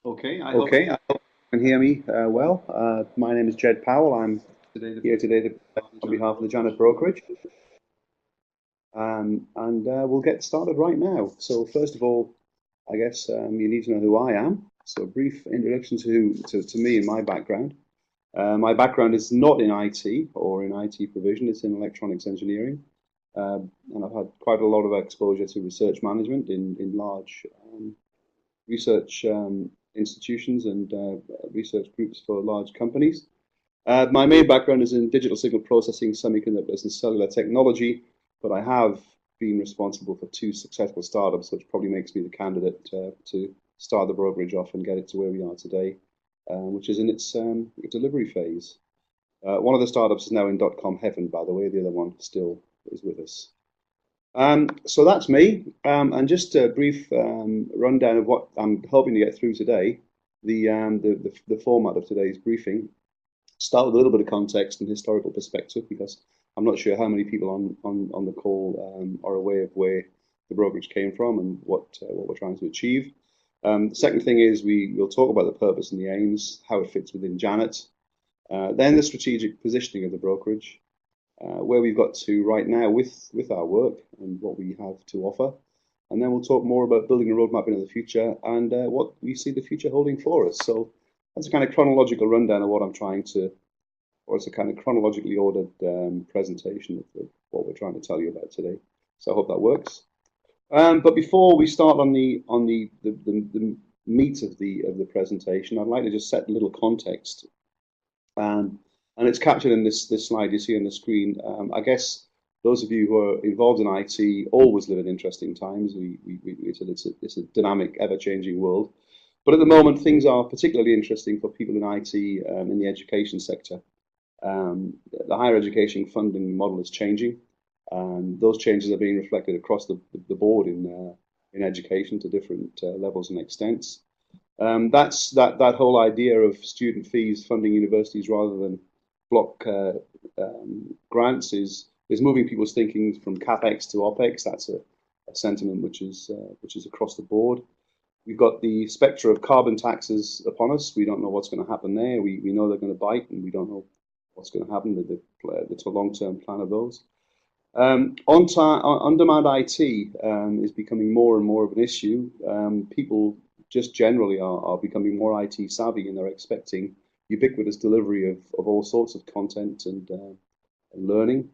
Okay, I hope you can hear me well. My name is Ged Powell. I'm here today on behalf of the Janet Brokerage, and we'll get started right now. So first of all, I guess you need to know who I am. So a brief introduction to me and my background. My background is not in IT or in IT provision. It's in electronics engineering, and I've had quite a lot of exposure to research management in large research institutions and research groups for large companies. My main background is in digital signal processing, semiconductors, and cellular technology, but I have been responsible for two successful startups, which probably makes me the candidate to start the brokerage off and get it to where we are today, which is in its delivery phase. One of the startups is now in .com heaven, by the way. The other one still is with us. So that's me, and just a brief rundown of what I'm hoping to get through today. The format of today's briefing. Start with a little bit of context and historical perspective, because I'm not sure how many people on the call are aware of where the brokerage came from and what we're trying to achieve. The second thing is we'll talk about the purpose and the aims, how it fits within Janet, then the strategic positioning of the brokerage, where we've got to right now with our work and what we have to offer. And then we'll talk more about building a roadmap into the future and what we see the future holding for us. So that's a kind of chronological rundown of what I'm trying to, or it's a kind of chronologically ordered presentation of what we're trying to tell you about today. So I hope that works. But before we start on the meat of the presentation, I'd like to just set a little context. And it's captured in this slide you see on the screen. I guess those of you who are involved in IT always live in interesting times. It's a dynamic, ever-changing world. But at the moment, things are particularly interesting for people in IT in the education sector. The higher education funding model is changing, and those changes are being reflected across the board in education to different levels and extents. That's that whole idea of student fees funding universities rather than block grants is moving people's thinking from capex to opex. That's a sentiment which is across the board. We've got the spectre of carbon taxes upon us. We don't know what's going to happen there. We know they're going to bite, and we don't know what's going to happen with the long-term plan of those. On-demand IT is becoming more and more of an issue. People just generally are becoming more IT savvy, and they're expecting ubiquitous delivery of all sorts of content and learning.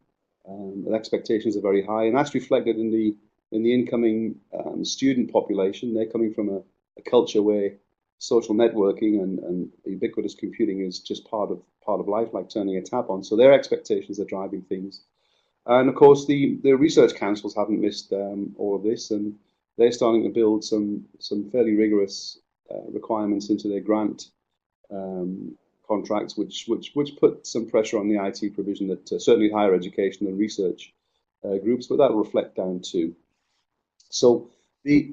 The expectations are very high, and that's reflected in the incoming student population. They're coming from a culture where social networking and ubiquitous computing is just part of life, like turning a tap on. So their expectations are driving things. And of course, the research councils haven't missed all of this, and they're starting to build some fairly rigorous requirements into their grant contracts, which put some pressure on the IT provision that certainly higher education and research groups, but that will reflect down too. So the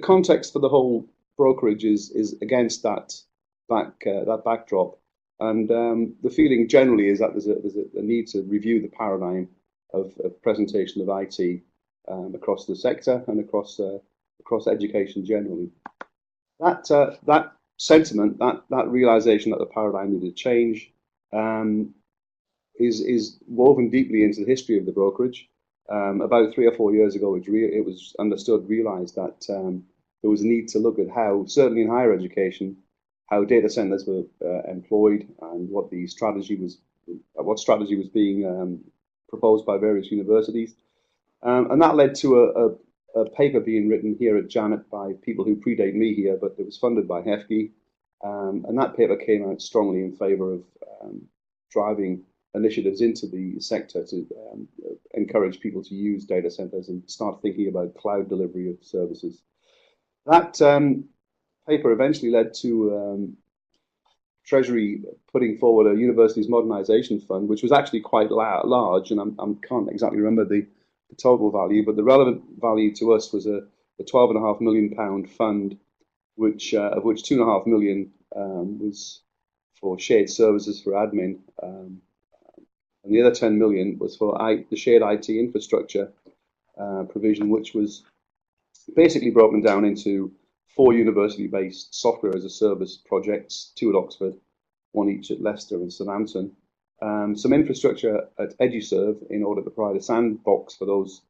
context for the whole brokerage is against that backdrop, and the feeling generally is that there's a need to review the paradigm of presentation of IT across the sector and across education generally. That sentiment, that realization that the paradigm needed to change, is woven deeply into the history of the brokerage. About 3 or 4 years ago, it was realized that there was a need to look at how, certainly in higher education, how data centers were employed and what strategy was being proposed by various universities, and that led to a paper being written here at Janet by people who predate me here, but it was funded by HEFGE, and that paper came out strongly in favor of driving initiatives into the sector to encourage people to use data centers and start thinking about cloud delivery of services. That paper eventually led to Treasury putting forward a universities modernization fund, which was actually quite large, and I can't exactly remember the total value, but the relevant value to us was a £12.5 million fund, of which £2.5 million was for shared services for admin, and the other 10 million was for the shared IT infrastructure provision, which was basically broken down into 4 university-based software as a service projects, 2 at Oxford, 1 each at Leicester and Southampton. Some infrastructure at EduServe in order to provide a sandbox for those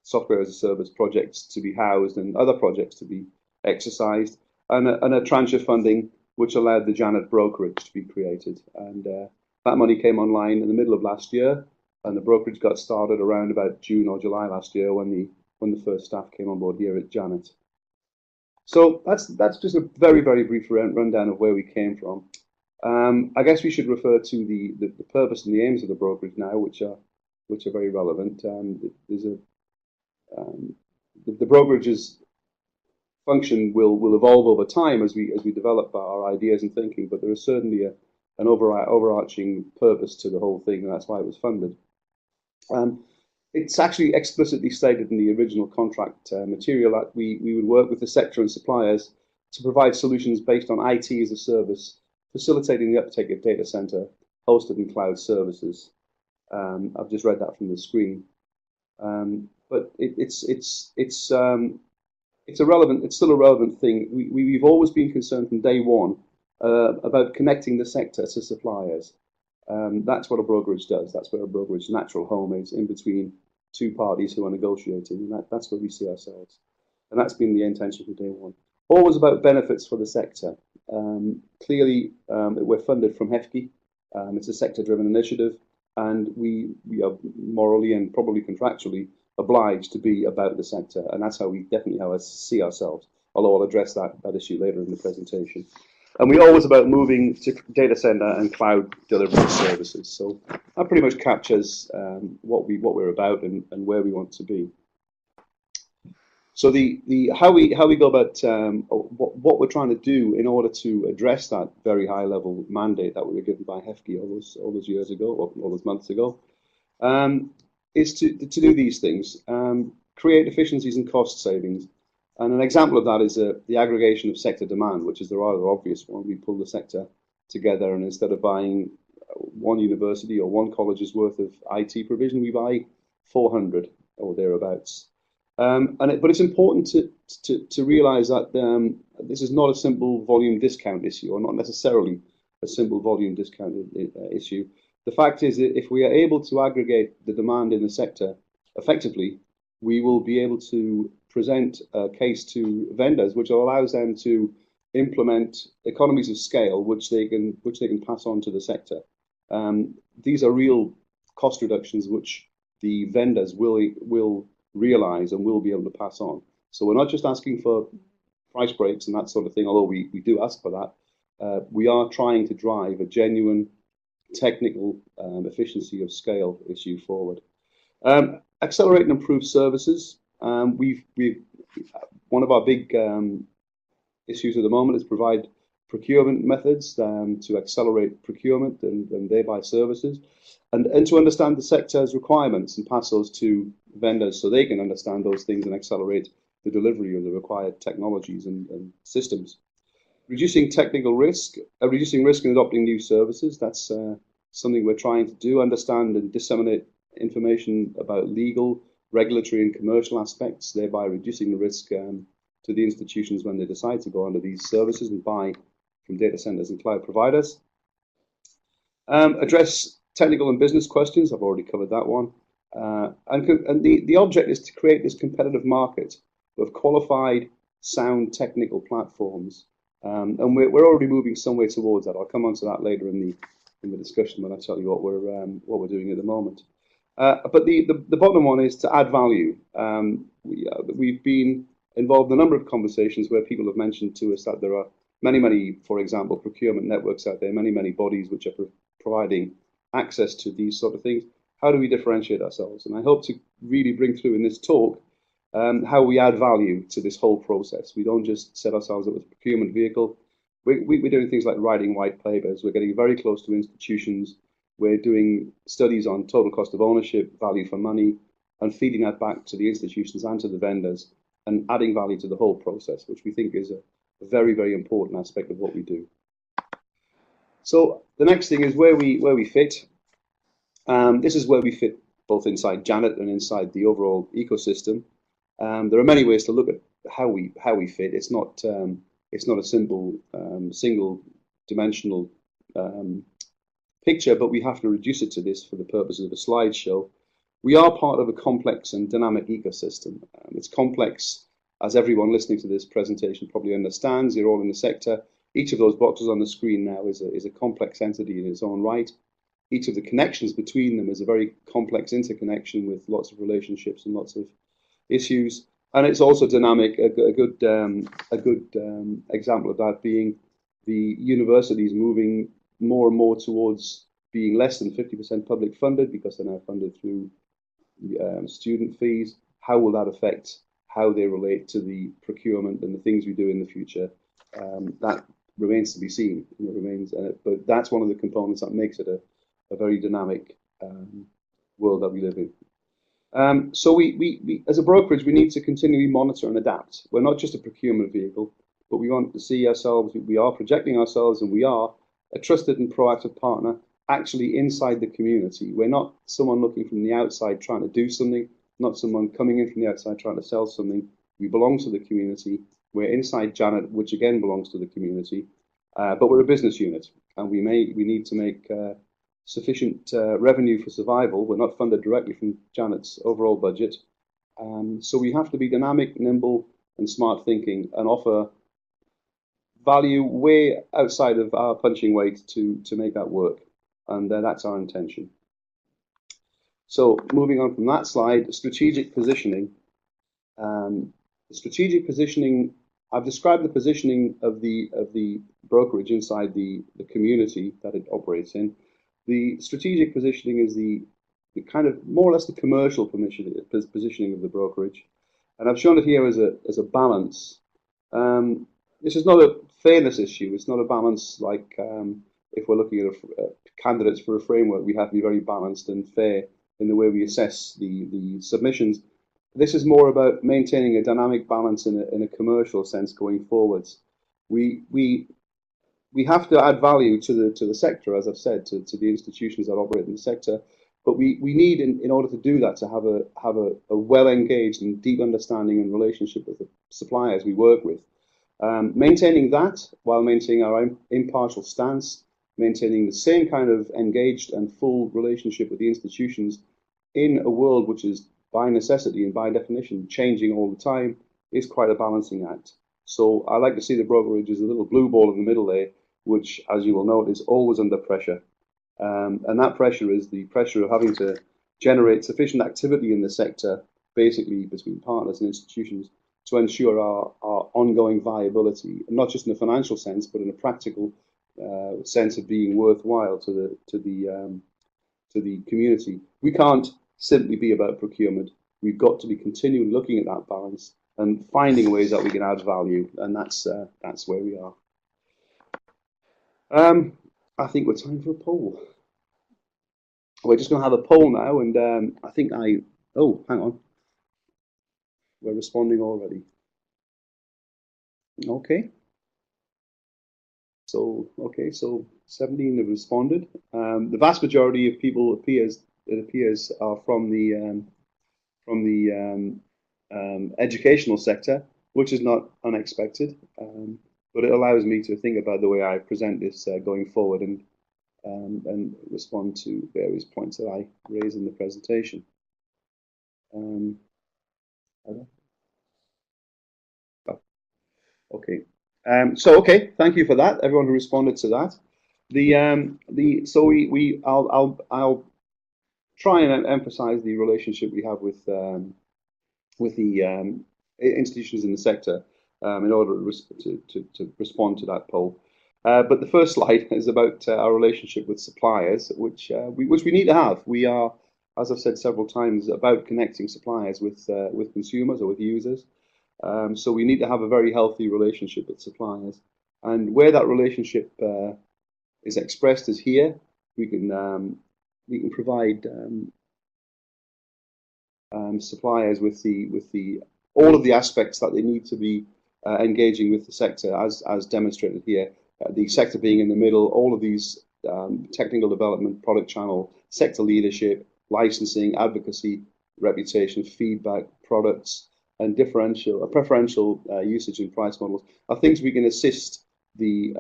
software as a service projects to be housed and other projects to be exercised, and a tranche of funding which allowed the Janet Brokerage to be created. And that money came online in the middle of last year, and the brokerage got started around about June or July last year when the first staff came on board here at Janet. So that's just a very, very brief rundown of where we came from. I guess we should refer to the purpose and the aims of the brokerage now, which are very relevant. The brokerage's function will evolve over time as we develop our ideas and thinking, but there is certainly an overarching purpose to the whole thing, and that's why it was funded. It's actually explicitly stated in the original contract material that we would work with the sector and suppliers to provide solutions based on IT as a service, facilitating the uptake of data center, hosted and cloud services. I've just read that from the screen. But it's still a relevant thing. We've always been concerned from day one about connecting the sector to suppliers. That's what a brokerage does. That's where a brokerage natural home is, in between 2 parties who are negotiating. And that's where we see ourselves. And that's been the intention from day one. Always about benefits for the sector. Clearly, we're funded from HEFCE. It's a sector-driven initiative, and we are morally and probably contractually obliged to be about the sector, and that's how we definitely see ourselves, although I'll address that issue later in the presentation. And we're always about moving to data center and cloud delivery services. So that pretty much captures what we're about and where we want to be. So how we go about what we're trying to do in order to address that very high level mandate that we were given by HEFCE all those years ago, or all those months ago, is to do these things, create efficiencies and cost savings. And an example of that is the aggregation of sector demand, which is the rather obvious one. We pull the sector together, and instead of buying 1 university or 1 college's worth of IT provision, we buy 400 or thereabouts. But it's important to realise that this is not a simple volume discount issue, or not necessarily a simple volume discount issue. The fact is that if we are able to aggregate the demand in the sector effectively, we will be able to present a case to vendors which allows them to implement economies of scale which they can pass on to the sector. These are real cost reductions which the vendors will realise and will be able to pass on. So we're not just asking for price breaks and that sort of thing, although we do ask for that. We are trying to drive a genuine technical efficiency of scale issue forward. Accelerate and improve services. One of our big issues at the moment is provide procurement methods to accelerate procurement and thereby services, and to understand the sector's requirements and pass those to vendors so they can understand those things and accelerate the delivery of the required technologies and systems. Reducing technical risk, reducing risk in adopting new services. That's something we're trying to do, understand and disseminate information about legal, regulatory and commercial aspects, thereby reducing the risk to the institutions when they decide to go under these services and buy from data centers and cloud providers. Address technical and business questions. I've already covered that one. And the object is to create this competitive market of qualified, sound technical platforms. And we're already moving some way towards that. I'll come on to that later in the discussion when I tell you what we're doing at the moment. But the bottom one is to add value. We've been involved in a number of conversations where people have mentioned to us that there are many, for example, procurement networks out there, many bodies which are providing access to these sort of things. How do we differentiate ourselves? And I hope to really bring through in this talk how we add value to this whole process. We don't just set ourselves up as a procurement vehicle. We're doing things like writing white papers. We're getting very close to institutions. We're doing studies on total cost of ownership, value for money, and feeding that back to the institutions and to the vendors and adding value to the whole process, which we think is a very important aspect of what we do. So the next thing is where we fit. This is where we fit both inside Janet and inside the overall ecosystem. There are many ways to look at how we fit. It's not a simple single dimensional picture, but we have to reduce it to this for the purposes of a slideshow. We are part of a complex and dynamic ecosystem. It's complex, as everyone listening to this presentation probably understands. You're all in the sector. Each of those boxes on the screen now is a complex entity in its own right. Each of the connections between them is a very complex interconnection with lots of relationships and lots of issues. And it's also dynamic. A good example of that being the universities moving more and more towards being less than 50% public funded, because they're now funded through student fees. How will that affect how they relate to the procurement and the things we do in the future? That remains to be seen. It remains, but that's one of the components that makes it a very dynamic world that we live in. So we as a brokerage, we need to continually monitor and adapt. We're not just a procurement vehicle, but we want to see ourselves, we are projecting ourselves, and we are a trusted and proactive partner actually inside the community. We're not someone looking from the outside trying to do something, not someone coming in from the outside trying to sell something. We belong to the community. We're inside Janet, which again belongs to the community, but we're a business unit, and we need to make sufficient revenue for survival. We're not funded directly from Janet's overall budget, so we have to be dynamic, nimble, and smart thinking, and offer value way outside of our punching weight to make that work, and that's our intention. So moving on from that slide, strategic positioning. Strategic positioning, I've described the positioning of the brokerage inside the community that it operates in. The strategic positioning is the kind of more or less the commercial positioning of the brokerage, and I've shown it here as a balance. This is not a fairness issue. It's not a balance like if we're looking at candidates for a framework, we have to be very balanced and fair in the way we assess the submissions. This is more about maintaining a dynamic balance in a commercial sense going forwards. We have to add value to the sector, as I've said, to the institutions that operate in the sector. But we need, in order to do that, to have a well engaged and deep understanding and relationship with the suppliers we work with. Maintaining that while maintaining our impartial stance, maintaining the same kind of engaged and full relationship with the institutions in a world which is by necessity and by definition changing all the time, is quite a balancing act. So I like to see the brokerage as a little blue ball in the middle there, which, as you will note, is always under pressure. And that pressure is the pressure of having to generate sufficient activity in the sector, basically between partners and institutions, to ensure our ongoing viability, not just in a financial sense, but in a practical sense of being worthwhile to the community. We can't simply be about procurement. We've got to be continually looking at that balance and finding ways that we can add value, and that's where we are. I think we're time for a poll. We're just going to have a poll now, and I think oh, hang on. We're responding already. Okay. So 17 have responded. The vast majority of people it appears are from the educational sector, which is not unexpected, but it allows me to think about the way I present this going forward and respond to various points that I raise in the presentation. Okay. Okay, thank you for that, everyone who responded to that. I'll try and emphasize the relationship we have with the institutions in the sector in order to respond to that poll. But the first slide is about our relationship with suppliers, which we need to have. We are, as I've said several times, about connecting suppliers with consumers or with users. So we need to have a very healthy relationship with suppliers, and where that relationship is expressed is here. We can provide suppliers with all of the aspects that they need to be engaging with the sector, as demonstrated here. The sector being in the middle, all of these technical development, product channel, sector leadership, licensing, advocacy, reputation, feedback, products, and preferential usage and price models are things we can assist the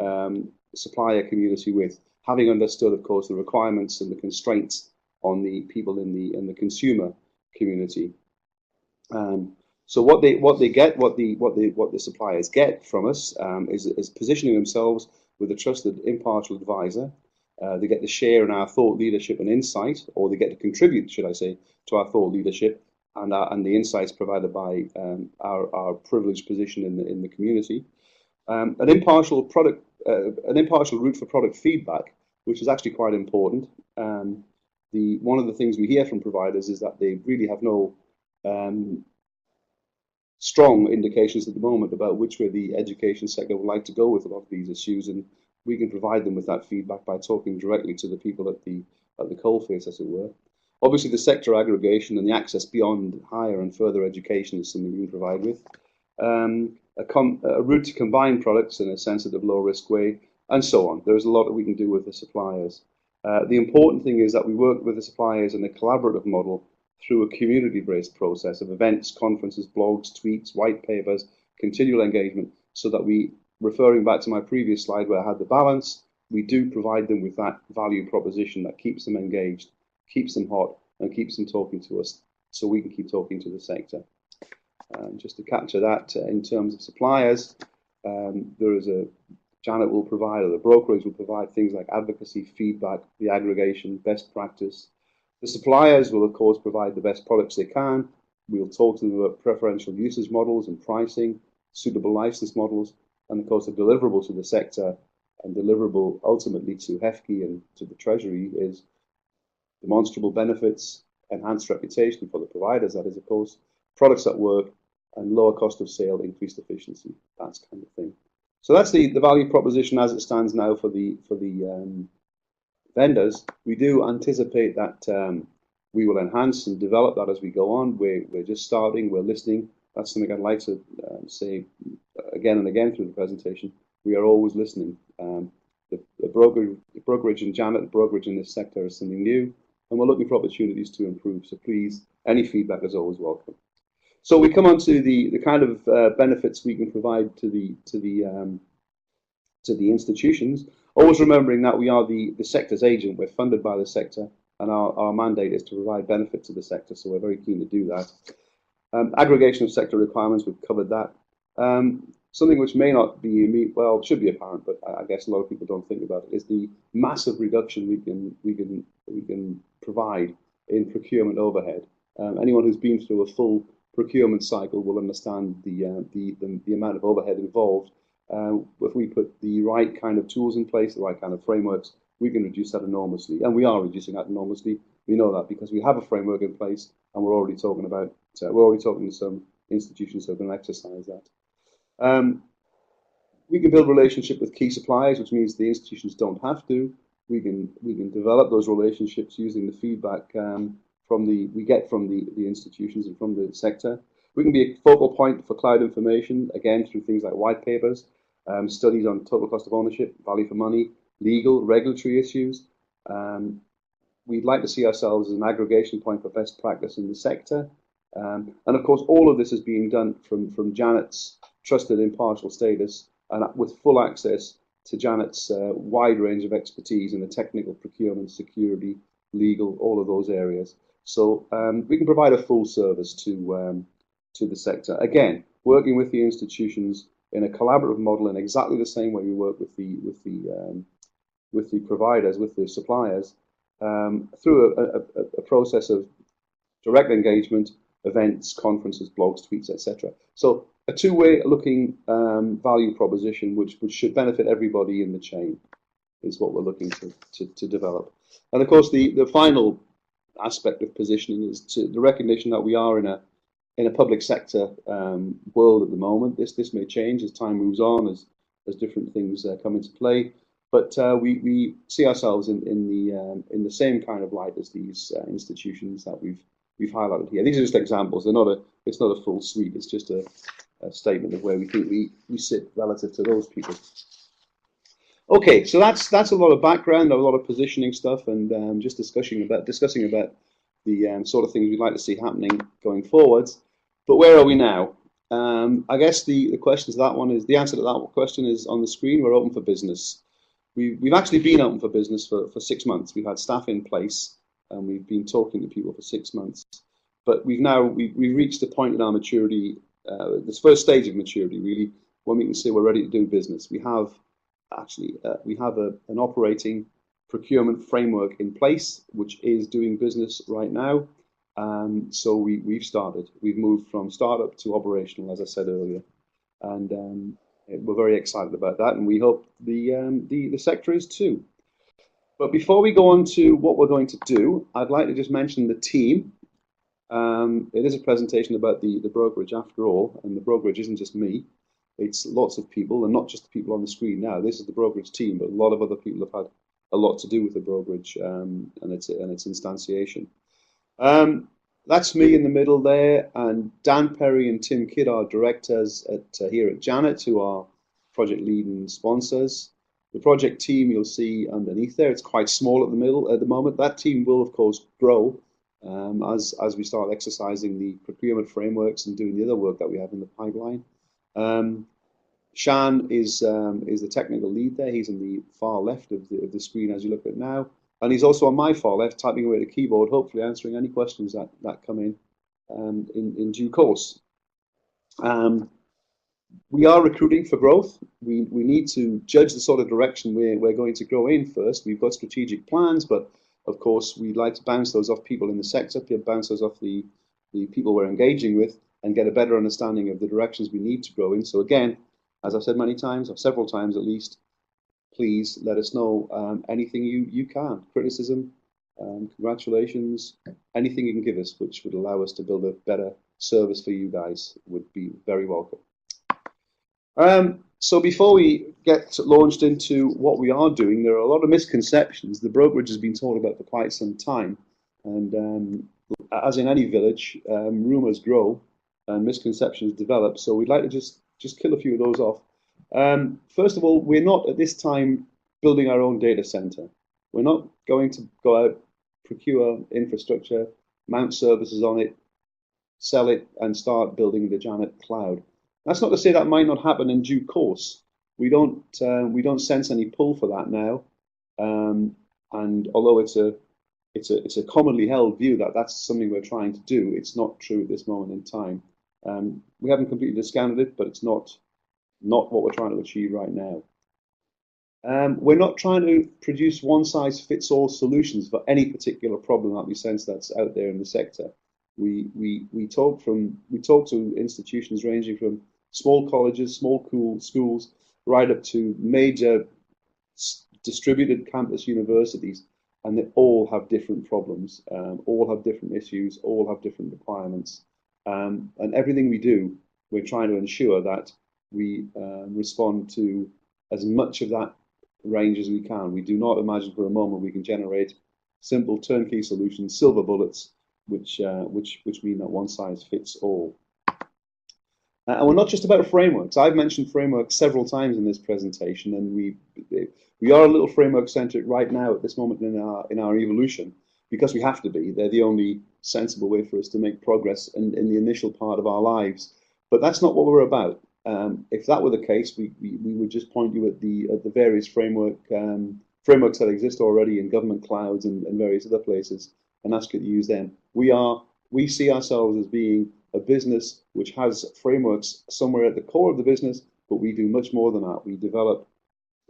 supplier community with, having understood, of course, the requirements and the constraints on the people in the consumer community. So what the suppliers get from us is positioning themselves with a trusted, impartial advisor. They get to share in our thought leadership and insight, or they get to contribute, should I say, to our thought leadership and the insights provided by our privileged position in the community. An impartial route for product feedback, which is actually quite important. One of the things we hear from providers is that they really have no strong indications at the moment about which way the education sector would like to go with a lot of these issues, and we can provide them with that feedback by talking directly to the people at the coalface, as it were. Obviously, the sector aggregation and the access beyond higher and further education is something we can provide with. A route to combine products in a sensitive, low-risk way, and so on. There's a lot that we can do with the suppliers. The important thing is that we work with the suppliers in a collaborative model through a community-based process of events, conferences, blogs, tweets, white papers, continual engagement, so that we, referring back to my previous slide where I had the balance, we do provide them with that value proposition that keeps them engaged, keeps them hot, and keeps them talking to us, so we can keep talking to the sector. Just to capture that in terms of suppliers, Janet will provide, or the brokerage will provide, things like advocacy, feedback, the aggregation, best practice. The suppliers will, of course, provide the best products they can. We'll talk to them about preferential usage models and pricing, suitable license models, and of course the deliverable to the sector and deliverable ultimately to HEFCE and to the Treasury is demonstrable benefits, enhanced reputation for the providers, that is, of course, products that work, and lower cost of sale, increased efficiency, that kind of thing. So that's the value proposition as it stands now for the vendors. We do anticipate that we will enhance and develop that as we go on. We're just starting, we're listening. That's something I'd like to say again and again through the presentation. We are always listening. The brokerage and Janet, the brokerage in this sector is something new, and we're looking for opportunities to improve. So please, any feedback is always welcome. So we come on to the kind of benefits we can provide to the institutions, always remembering that we are the sector's agent. We're funded by the sector, and our mandate is to provide benefit to the sector, so we're very keen to do that. Aggregation of sector requirements, we've covered that. Something which may not be, well, should be apparent, but I guess a lot of people don't think about it, is the massive reduction we can provide in procurement overhead. Anyone who's been through a full procurement cycle will understand the amount of overhead involved. If we put the right kind of tools in place, the right kind of frameworks, we can reduce that enormously, and we are reducing that enormously. We know that because we have a framework in place, and we're already talking to some institutions who are going to exercise that. We can build relationship with key suppliers, which means the institutions don't have to. We can develop those relationships using the feedback we get from the institutions and from the sector. We can be a focal point for cloud information, again, through things like white papers, studies on total cost of ownership, value for money, legal, regulatory issues. We'd like to see ourselves as an aggregation point for best practice in the sector. And of course, all of this is being done from Janet's trusted impartial status and with full access to Janet's wide range of expertise in the technical, procurement, security, legal, all of those areas. So we can provide a full service to the sector. Again, working with the institutions in a collaborative model in exactly the same way we work with the providers, with the suppliers, through a process of direct engagement, events, conferences, blogs, tweets, etc. So a two-way looking value proposition which should benefit everybody in the chain is what we're looking to develop. And of course, the final aspect of positioning is the recognition that we are in a public sector world at the moment. This may change as time moves on, as different things come into play. But we see ourselves in the same kind of light as these institutions that we've highlighted here. These are just examples. It's not a full suite. It's just a statement of where we think we sit relative to those people. Okay, so that's a lot of background, a lot of positioning stuff, and just discussing about the sort of things we'd like to see happening going forwards. But where are we now? I guess the question to that one is, the answer to that question is on the screen. We're open for business. We've actually been open for business for 6 months. We've had staff in place and we've been talking to people for 6 months. But we've reached the point in our maturity, this first stage of maturity really, when we can say we're ready to do business. We have an operating procurement framework in place, which is doing business right now. So we've started. We've moved from startup to operational, as I said earlier, and we're very excited about that, and we hope the sector is too. But before we go on to what we're going to do, I'd like to just mention the team. It is a presentation about the brokerage after all, and the brokerage isn't just me. It's lots of people, and not just the people on the screen now. This is the brokerage team, but a lot of other people have had a lot to do with the brokerage and its instantiation. That's me in the middle there, and Dan Perry and Tim Kidd are directors here at Janet, who are project lead and sponsors. The project team you'll see underneath there, it's quite small at the moment. That team will of course grow as we start exercising the procurement frameworks and doing the other work that we have in the pipeline. Shan is the technical lead there. He's in the far left of the screen as you look at it now. And he's also on my far left, typing away at the keyboard, hopefully answering any questions that come in due course. We are recruiting for growth. We need to judge the sort of direction we're going to grow in first. We've got strategic plans, but of course we'd like to bounce those off people in the sector, bounce those off the people we're engaging with, and get a better understanding of the directions we need to grow in. So again, as I've said many times, or several times at least, please let us know anything you can. Criticism, congratulations, anything you can give us which would allow us to build a better service for you guys would be very welcome. So before we get launched into what we are doing, there are a lot of misconceptions. The brokerage has been talked about for quite some time, and as in any village, rumours grow and misconceptions develop. So we'd like to just kill a few of those off. First of all, we're not at this time building our own data center. We're not going to go out, procure infrastructure, mount services on it, sell it, and start building the Janet cloud. That's not to say that might not happen in due course. We don't sense any pull for that now. And although it's a commonly held view that that's something we're trying to do, it's not true at this moment in time. We haven't completely discounted it, but it's not what we're trying to achieve right now. We're not trying to produce one-size-fits-all solutions for any particular problem that we sense that's out there in the sector. We talk to institutions ranging from small colleges, small schools, right up to major distributed campus universities, and they all have different problems, all have different issues, all have different requirements. And everything we do, we're trying to ensure that we respond to as much of that range as we can. We do not imagine for a moment we can generate simple turnkey solutions, silver bullets, which mean that one size fits all. And we're not just about frameworks. I've mentioned frameworks several times in this presentation, and we are a little framework centric right now at this moment in our evolution, because we have to be. They're the only sensible way for us to make progress in the initial part of our lives. But that's not what we're about. If that were the case, we would just point you at the various frameworks that exist already in government clouds and various other places, and ask you to use them. We see ourselves as being a business which has frameworks somewhere at the core of the business, but we do much more than that. We develop,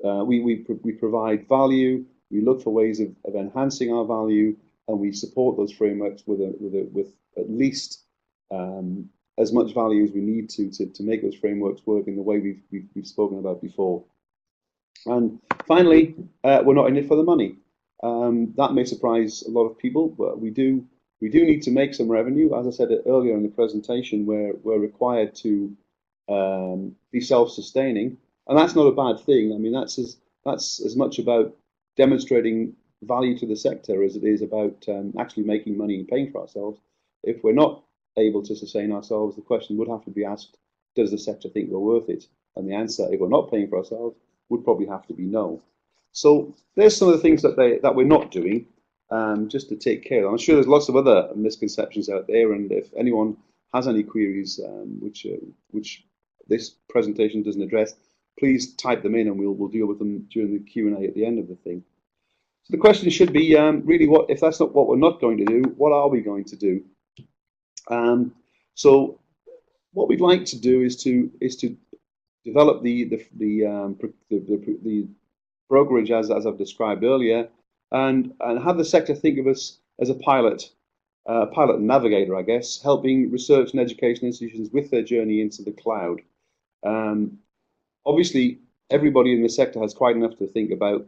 we provide value. We look for ways of enhancing our value, and we support those frameworks with at least as much value as we need to make those frameworks work in the way we've spoken about before. And finally, we're not in it for the money. That may surprise a lot of people, but we do need to make some revenue. As I said earlier in the presentation, we're required to be self-sustaining, and that's not a bad thing. I mean, that's as much about demonstrating value to the sector as it is about actually making money and paying for ourselves. If we're not able to sustain ourselves, the question would have to be asked, does the sector think we're worth it? And the answer, if we're not paying for ourselves, would probably have to be no. So there's some of the things that we're not doing, just to take care of. I'm sure there's lots of other misconceptions out there, and if anyone has any queries which this presentation doesn't address, please type them in and we'll deal with them during the Q&A at the end of the thing. So the question should be really, what if that's not what we're not going to do, what are we going to do? So what we'd like to do is to develop the brokerage as I've described earlier, and have the sector think of us as a pilot and navigator, I guess, helping research and education institutions with their journey into the cloud. Obviously, everybody in the sector has quite enough to think about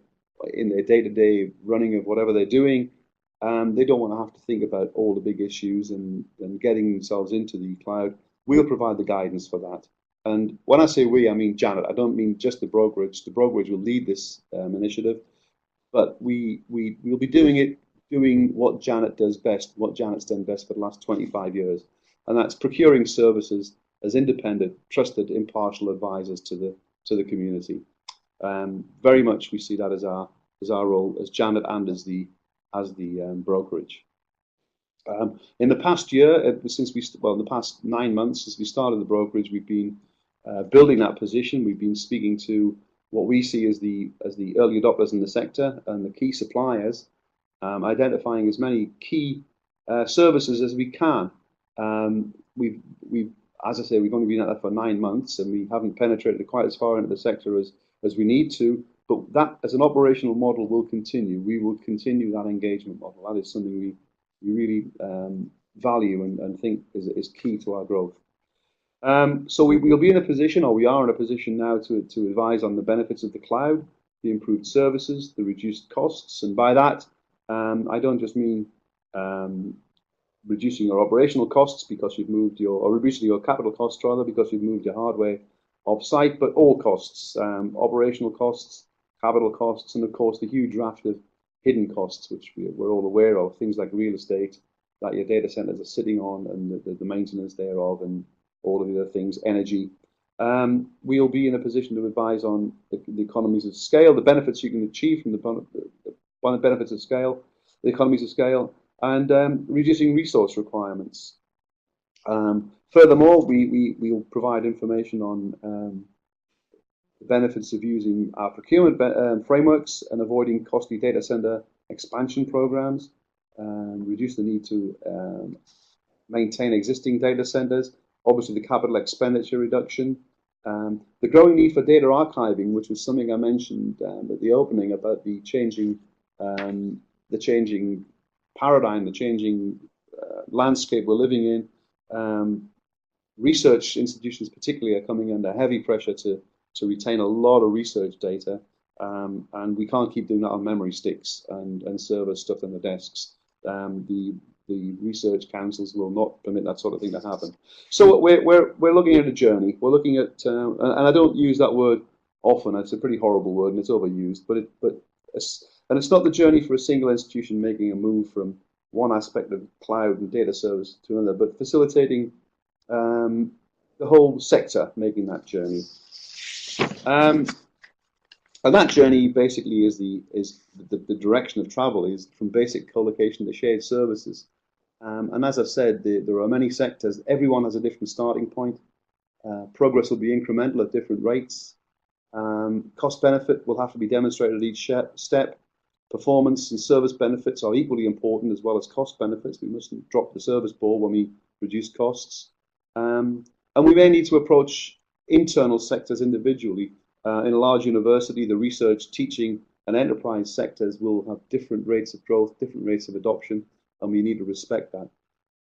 in their day-to-day running of whatever they're doing. They don't want to have to think about all the big issues and getting themselves into the cloud. We'll provide the guidance for that. And when I say we, I mean Janet. I don't mean just the brokerage. The brokerage will lead this initiative, but we'll be doing what Janet does best, what Janet's done best for the last 25 years, and that's procuring services as independent, trusted, impartial advisors to the community. Very much we see that as our role as Janet and as the brokerage. In the past year, in the past 9 months since we started the brokerage, we've been building that position. We've been speaking to what we see as the early adopters in the sector and the key suppliers, identifying as many key services as we can. As I say, we've only been at that for 9 months, and we haven't penetrated quite as far into the sector as we need to. But that, as an operational model, will continue. We will continue that engagement model. That is something we really value and think is key to our growth. So we'll be in a position, or we are in a position now, to advise on the benefits of the cloud, the improved services, the reduced costs. And by that, I don't just mean reducing your operational costs because you've moved or reducing your capital costs rather because you've moved your hardware off-site, but all costs, operational costs, capital costs, and of course the huge raft of hidden costs, which we're all aware of, things like real estate that your data centers are sitting on, and the maintenance thereof, and all of the other things, energy. We'll be in a position to advise on the economies of scale, the benefits you can achieve from the benefits of scale, the economies of scale, and reducing resource requirements. Furthermore, we'll provide information on the benefits of using our procurement frameworks and avoiding costly data center expansion programs, reduce the need to maintain existing data centers, obviously the capital expenditure reduction, the growing need for data archiving, which was something I mentioned at the opening about the changing paradigm, the changing landscape we're living in. Research institutions particularly are coming under heavy pressure to retain a lot of research data, and we can't keep doing that on memory sticks and servers stuffed on the desks. The research councils will not permit that sort of thing to happen. So we're looking at a journey. We're looking at, and I don't use that word often. It's a pretty horrible word and it's overused. And it's not the journey for a single institution making a move from one aspect of cloud and data service to another, but facilitating the whole sector making that journey. And that journey basically is the direction of travel is from basic co-location to shared services. And as I've said, there are many sectors. Everyone has a different starting point. Progress will be incremental at different rates. Cost benefit will have to be demonstrated at each step. Performance and service benefits are equally important as well as cost benefits. We mustn't drop the service ball when we reduce costs. And we may need to approach internal sectors individually. In a large university, the research, teaching, and enterprise sectors will have different rates of growth, different rates of adoption, and we need to respect that.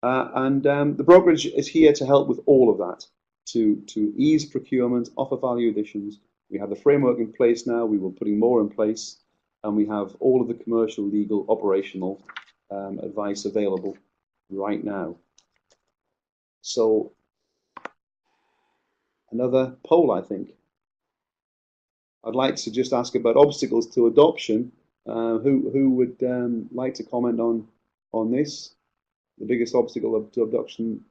The brokerage is here to help with all of that, to ease procurement, offer value additions. We have the framework in place now. We will be putting more in place, and we have all of the commercial, legal, operational advice available right now. So another poll, I think. I'd like to just ask about obstacles to adoption. Who would like to comment on this? The biggest obstacle to adoption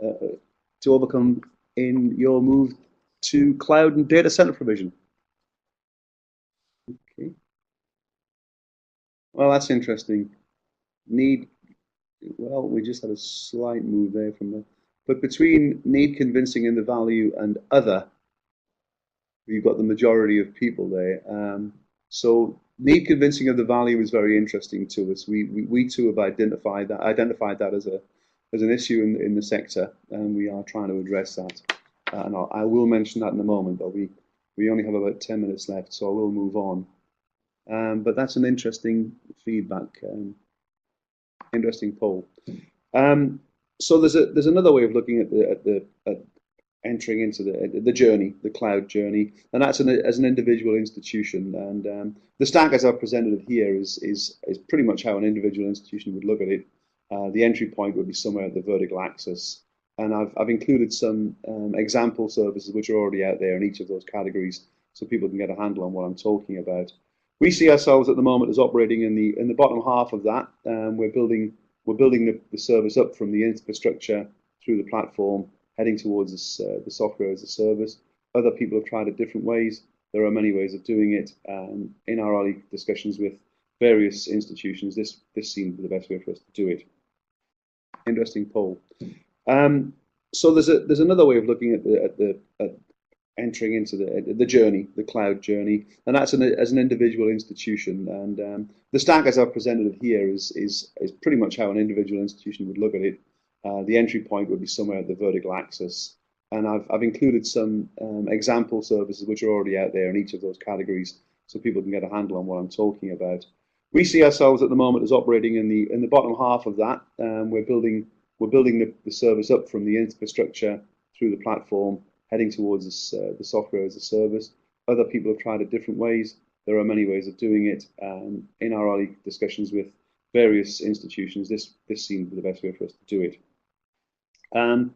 to overcome in your move to cloud and data center provision? Okay. Well, that's interesting. Well, we just had a slight move there from the. But between need convincing in the value and other, you've got the majority of people there. So need convincing of the value is very interesting to us. We too have identified that as an issue in the sector, and we are trying to address that. And I will mention that in a moment, but we only have about 10 minutes left, so I will move on. But that's an interesting feedback, interesting poll. So there's another way of looking at entering into the journey, the cloud journey, and that's as an individual institution. And the stack as I've presented it here is pretty much how an individual institution would look at it. The entry point would be somewhere at the vertical axis, and I've included some example services which are already out there in each of those categories, so people can get a handle on what I'm talking about. We see ourselves at the moment as operating in the bottom half of that. We're building the service up from the infrastructure through the platform, heading towards the software as a service. Other people have tried it different ways. There are many ways of doing it. In our early discussions with various institutions, this seemed the best way for us to do it. Interesting poll. So there's another way of looking at entering into the journey, the cloud journey, and that's as an individual institution. And the stack as I've presented it here is pretty much how an individual institution would look at it. The entry point would be somewhere at the vertical axis, and I've included some example services which are already out there in each of those categories, so people can get a handle on what I'm talking about. We see ourselves at the moment as operating in the bottom half of that. We're building the service up from the infrastructure through the platform, heading towards the software as a service. Other people have tried it different ways. There are many ways of doing it. In our early discussions with various institutions, this seemed the best way for us to do it. And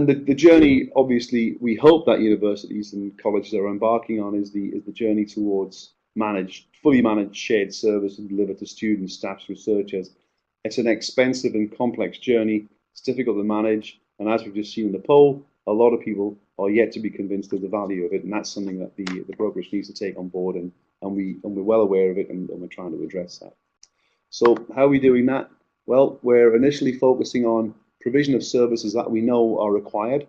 the journey, obviously, we hope that universities and colleges are embarking on is the journey towards fully managed shared service and delivered to students, staff, researchers. It's an expensive and complex journey. It's difficult to manage, and as we've just seen in the poll, a lot of people are yet to be convinced of the value of it, and that's something that the brokerage needs to take on board, and we're well aware of it, and we're trying to address that. So how are we doing that? Well, we're initially focusing on provision of services that we know are required.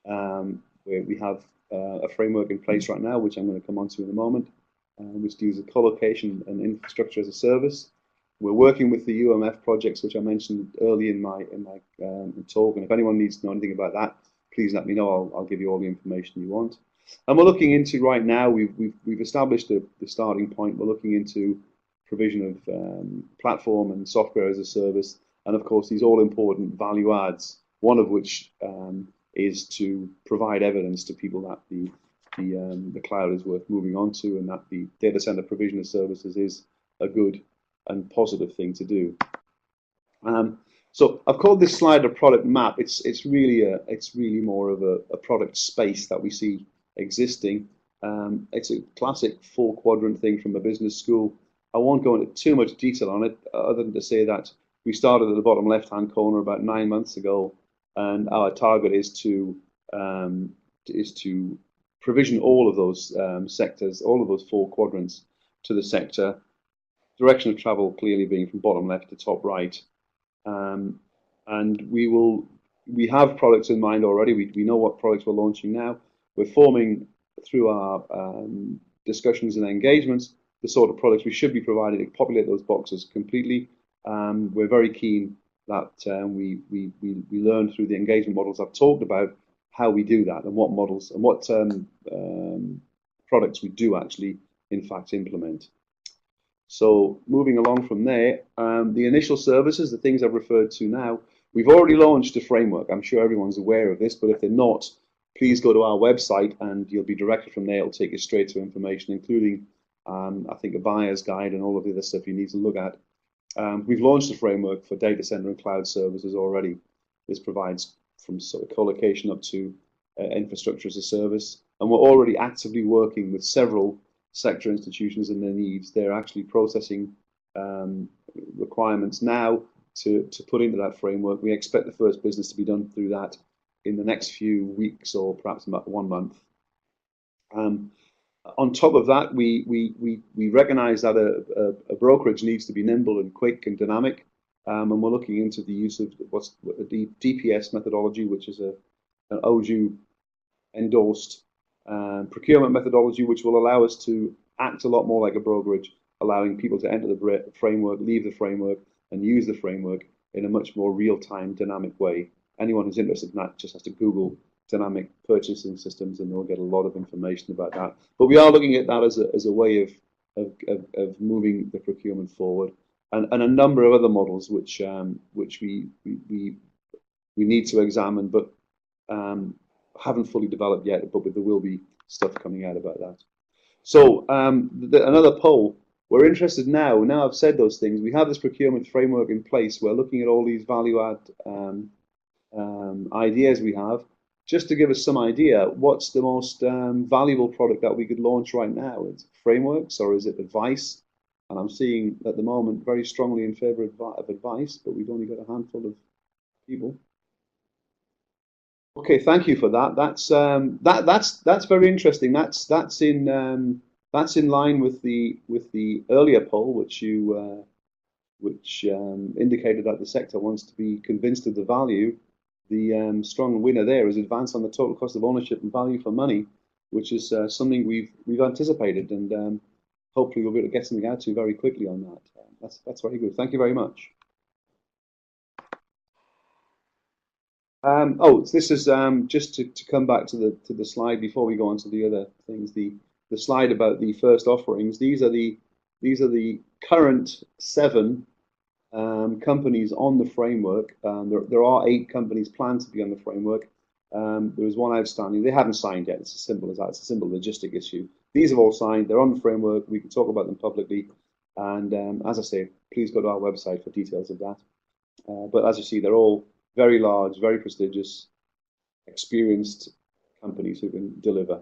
We have a framework in place right now, which I'm going to come on to in a moment, which deals with co-location and infrastructure as a service. We're working with the UMF projects, which I mentioned early in my talk, and if anyone needs to know anything about that, please let me know. I'll give you all the information you want. And we're looking into right now. We've established the starting point. We're looking into provision of platform and software as a service, and of course these all important value adds. One of which is to provide evidence to people that the cloud is worth moving on to, and that the data center provision of services is a good and positive thing to do. So I've called this slide a product map. It's really more of a product space that we see existing. It's a classic 4-quadrant thing from a business school. I won't go into too much detail on it, other than to say that we started at the bottom left-hand corner about 9 months ago, and our target is to provision all of those sectors, all of those 4 quadrants to the sector. Direction of travel clearly being from bottom left to top right. And we have products in mind already. We know what products we're launching now. We're forming through our discussions and engagements the sort of products we should be providing to populate those boxes completely. We're very keen that we learn through the engagement models I've talked about how we do that, and what models and what products we do actually in fact implement. So moving along from there, the initial services, the things I've referred to now, we've already launched a framework. I'm sure everyone's aware of this, but if they're not, please go to our website and you'll be directed from there. It'll take you straight to information, including, I think, a buyer's guide and all of the other stuff you need to look at. We've launched a framework for data center and cloud services already. This provides from sort of co-location up to infrastructure as a service. And we're already actively working with several sector institutions and their needs. They're actually processing requirements now to put into that framework. We expect the first business to be done through that in the next few weeks, or perhaps about 1 month. On top of that, we recognize that a brokerage needs to be nimble and quick and dynamic. and we're looking into the use of what's the DPS methodology, which is an OJU endorsed procurement methodology, which will allow us to act a lot more like a brokerage, allowing people to enter the framework, leave the framework, and use the framework in a much more real-time, dynamic way. Anyone who's interested in that just has to Google dynamic purchasing systems, and they'll get a lot of information about that. But we are looking at that as a way of moving the procurement forward, and a number of other models which we need to examine, but haven't fully developed yet. But there will be stuff coming out about that. So another poll. We're interested now. Now I've said those things. We have this procurement framework in place. We're looking at all these value-add ideas we have. Just to give us some idea, what's the most valuable product that we could launch right now? Is it frameworks or is it advice? And I'm seeing at the moment very strongly in favor of advice, but we've only got a handful of people. Okay, thank you for that. That's very interesting. That's in line with the earlier poll, which indicated that the sector wants to be convinced of the value. The strong winner there is advance on the total cost of ownership and value for money, which is something we've anticipated, and hopefully we'll be able to get something out to you very quickly on that. That's very good. Thank you very much. This is just to come back to the slide before we go on to the other things. The slide about the first offerings. These are the current 7 companies on the framework. There are 8 companies planned to be on the framework. There was one outstanding. They haven't signed yet. It's as simple as that. It's a simple logistic issue. These have all signed. They're on the framework. We can talk about them publicly. And as I say, please go to our website for details of that. But as you see, they're all very large, very prestigious, experienced companies who can deliver.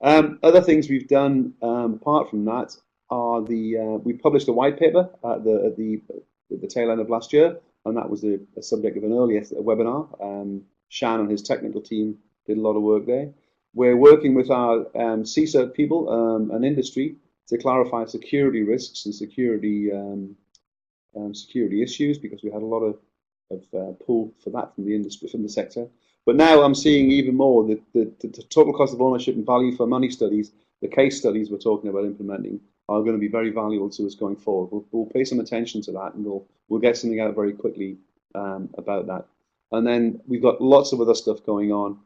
Other things we've done apart from that are we published a white paper at the tail end of last year, and that was the subject of an earlier webinar. Shan and his technical team did a lot of work there. We're working with our CISA people and industry to clarify security risks and security issues, because we had a lot of pull for that from the industry, from the sector. But now I'm seeing even more the total cost of ownership and value for money studies, the case studies we're talking about implementing, are going to be very valuable to us going forward. We'll pay some attention to that, and we'll get something out very quickly about that. And then we've got lots of other stuff going on.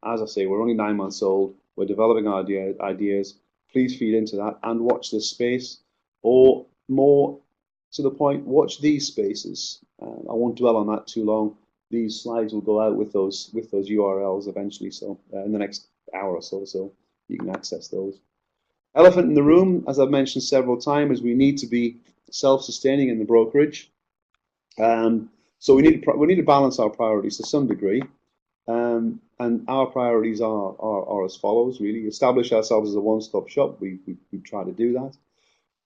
As I say, we're only 9 months old. We're developing ideas. Please feed into that and watch this space, or more to the point, watch these spaces. I won't dwell on that too long. These slides will go out with those URLs eventually, so in the next hour or so you can access those. Elephant in the room, as I've mentioned several times, is we need to be self-sustaining in the brokerage. So we need to balance our priorities to some degree, and our priorities are as follows: really, establish ourselves as a one-stop shop. We try to do that.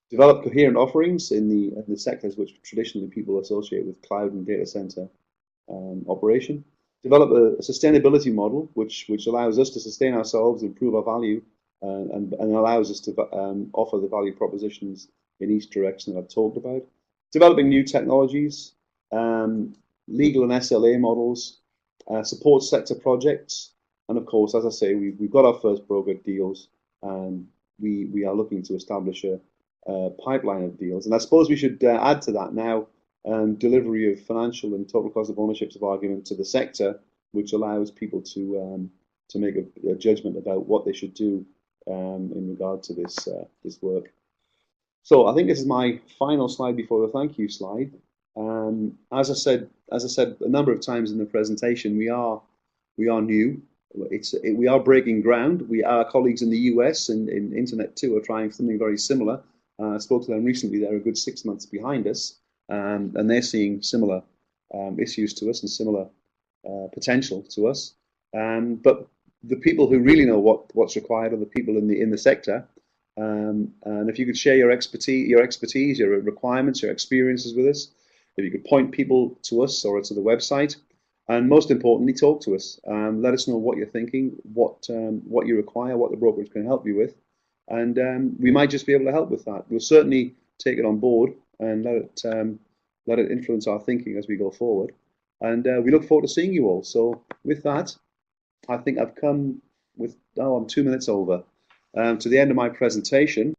Develop coherent offerings in the sectors which traditionally people associate with cloud and data center operation. Develop a sustainability model which allows us to sustain ourselves, improve our value, and allows us to offer the value propositions in each direction that I've talked about. Developing new technologies, legal and SLA models, support sector projects, and of course, as I say, we've got our first broker deals, and we are looking to establish a pipeline of deals. And I suppose we should add to that now delivery of financial and total cost of ownerships of argument to the sector, which allows people to make a judgment about what they should do in regard to this work. So I think this is my final slide before the thank you slide. As I said a number of times in the presentation, we are new. We are breaking ground. Our colleagues in the US and in Internet 2 are trying something very similar. I spoke to them recently. They're a good 6 months behind us, and they're seeing similar issues to us and similar potential to us. But the people who really know what's required are the people in the sector. And if you could share your expertise, your requirements, your experiences with us, if you could point people to us or to the website, and most importantly, talk to us. Let us know what you're thinking, what you require, what the brokerage can help you with, and we might just be able to help with that. We'll certainly take it on board and let it influence our thinking as we go forward. And we look forward to seeing you all. So with that, I think I've come with, I'm 2 minutes over, to the end of my presentation.